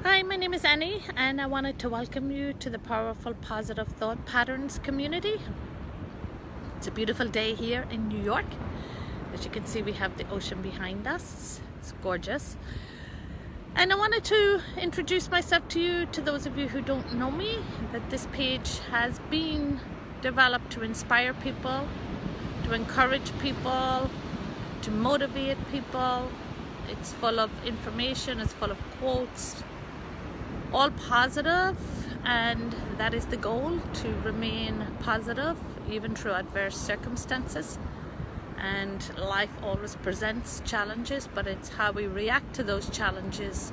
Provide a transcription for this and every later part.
Hi, my name is Annie, and I wanted to welcome you to the Powerful Positive Thought Patterns community. It's a beautiful day here in New York. As you can see, we have the ocean behind us. It's gorgeous. And I wanted to introduce myself to you, to those of you who don't know me, that this page has been developed to inspire people, to encourage people, to motivate people. It's full of information, it's full of quotes, all positive, and that is the goal, to remain positive even through adverse circumstances. And life always presents challenges, but it's how we react to those challenges.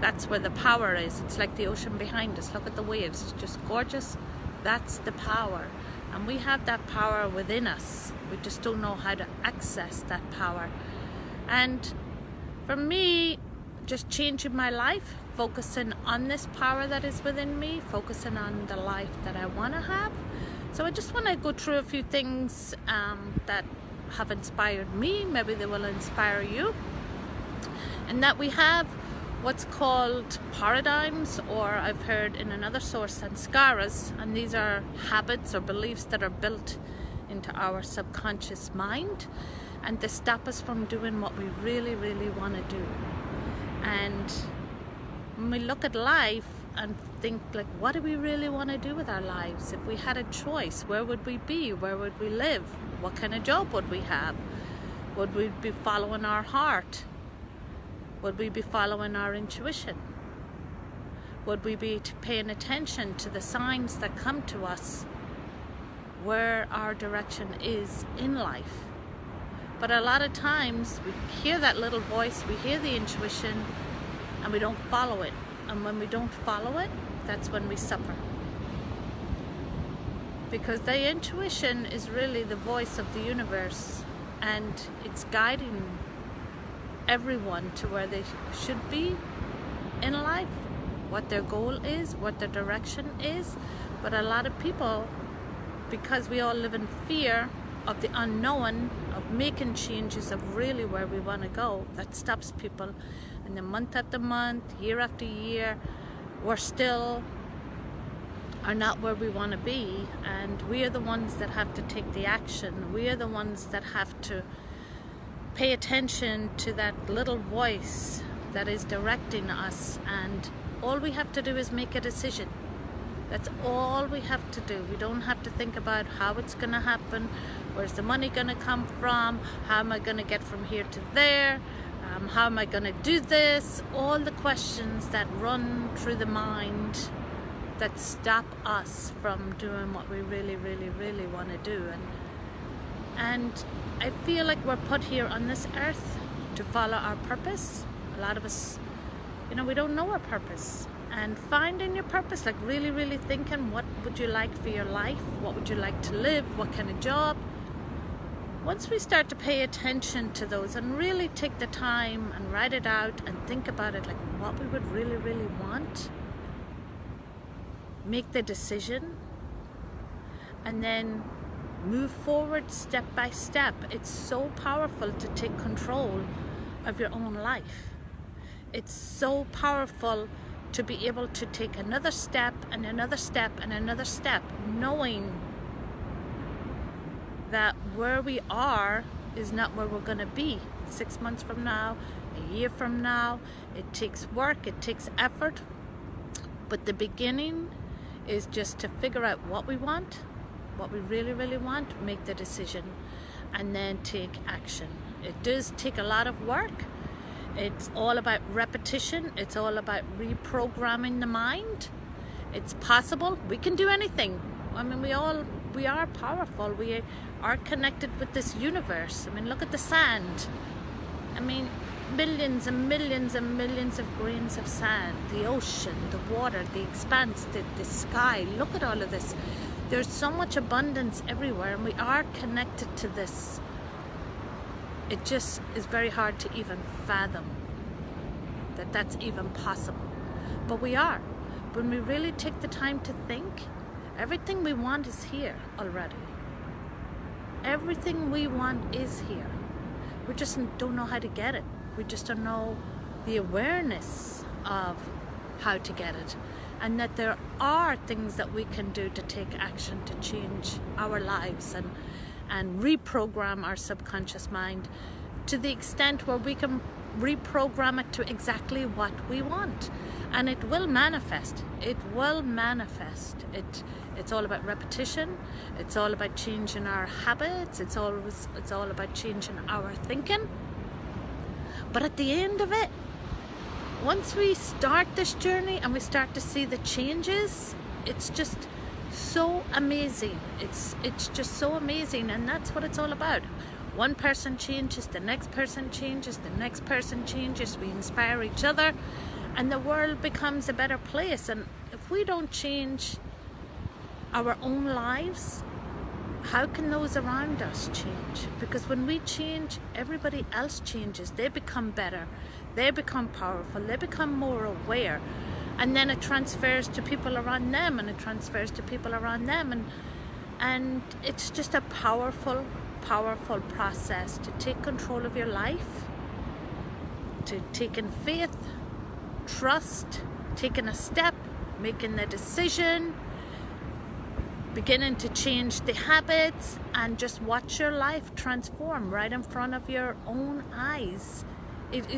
That's where the power is. It's like the ocean behind us. Look at the waves, it's just gorgeous. That's the power, and we have that power within us. We just don't know how to access that power. And for me, just changing my life, focusing on this power that is within me, focusing on the life that I want to have. So I just want to go through a few things that have inspired me. Maybe they will inspire you. And that we have what's called paradigms, or I've heard in another source, sanskaras, and these are habits or beliefs that are built into our subconscious mind, and they stop us from doing what we really want to do. And when we look at life and think, like, what do we really want to do with our lives? If we had a choice, where would we be? Where would we live? What kind of job would we have? Would we be following our heart? Would we be following our intuition? Would we be paying attention to the signs that come to us where our direction is in life? But a lot of times we hear that little voice, we hear the intuition, and we don't follow it. And when we don't follow it, that's when we suffer. Because the intuition is really the voice of the universe, and it's guiding everyone to where they should be in life, what their goal is, what their direction is. But a lot of people, because we all live in fear of the unknown, of making changes, of really where we want to go, that stops people. And then month after month, year after year, we're still are not where we want to be. And we are the ones that have to take the action. We are the ones that have to pay attention to that little voice that is directing us. And all we have to do is make a decision. That's all we have to do. We don't have to think about how it's going to happen, where's the money going to come from, how am I going to get from here to there, how am I going to do this? All the questions that run through the mind that stop us from doing what we really want to do. And I feel like we're put here on this earth to follow our purpose. A lot of us, we don't know our purpose. And finding your purpose, like really thinking, what would you like for your life? What would you like to live? What kind of job? Once we start to pay attention to those and really take the time and write it out and think about it, like what we would really want, make the decision, and then move forward step by step. It's so powerful to take control of your own life. It's so powerful to be able to take another step and another step and another step, knowing that where we are is not where we're going to be 6 months from now, a year from now. It takes work, it takes effort, but the beginning is just to figure out what we want, what we really want, make the decision, and then take action. It does take a lot of work. It's all about repetition. It's all about reprogramming the mind. It's possible. We can do anything. I mean, we are powerful. We are connected with this universe. I mean, look at the sand. I mean, millions and millions and millions of grains of sand, the ocean, the water, the expanse, the sky. Look at all of this. There's so much abundance everywhere, and we are connected to this. It just is very hard to even fathom that that's even possible. But we are. When we really take the time to think, everything we want is here already. Everything we want is here. We just don't know how to get it. We just don't know the awareness of how to get it, and that there are things that we can do to take action to change our lives and reprogram our subconscious mind to the extent where we can reprogram it to exactly what we want, and it will manifest. It will manifest. It's all about repetition. It's all about changing our habits. It's all about changing our thinking. But at the end of it, once we start this journey and we start to see the changes, it's just so amazing. It's just so amazing, and that's what it's all about. One person changes, the next person changes, the next person changes. We inspire each other, and the world becomes a better place. And if we don't change our own lives, how can those around us change? Because when we change, everybody else changes. They become better, they become powerful, they become more aware, and then it transfers to people around them, and it transfers to people around them, and it's just a powerful process to take control of your life, to take in faith, trust, taking a step, making the decision, beginning to change the habits, and just watch your life transform right in front of your own eyes. It is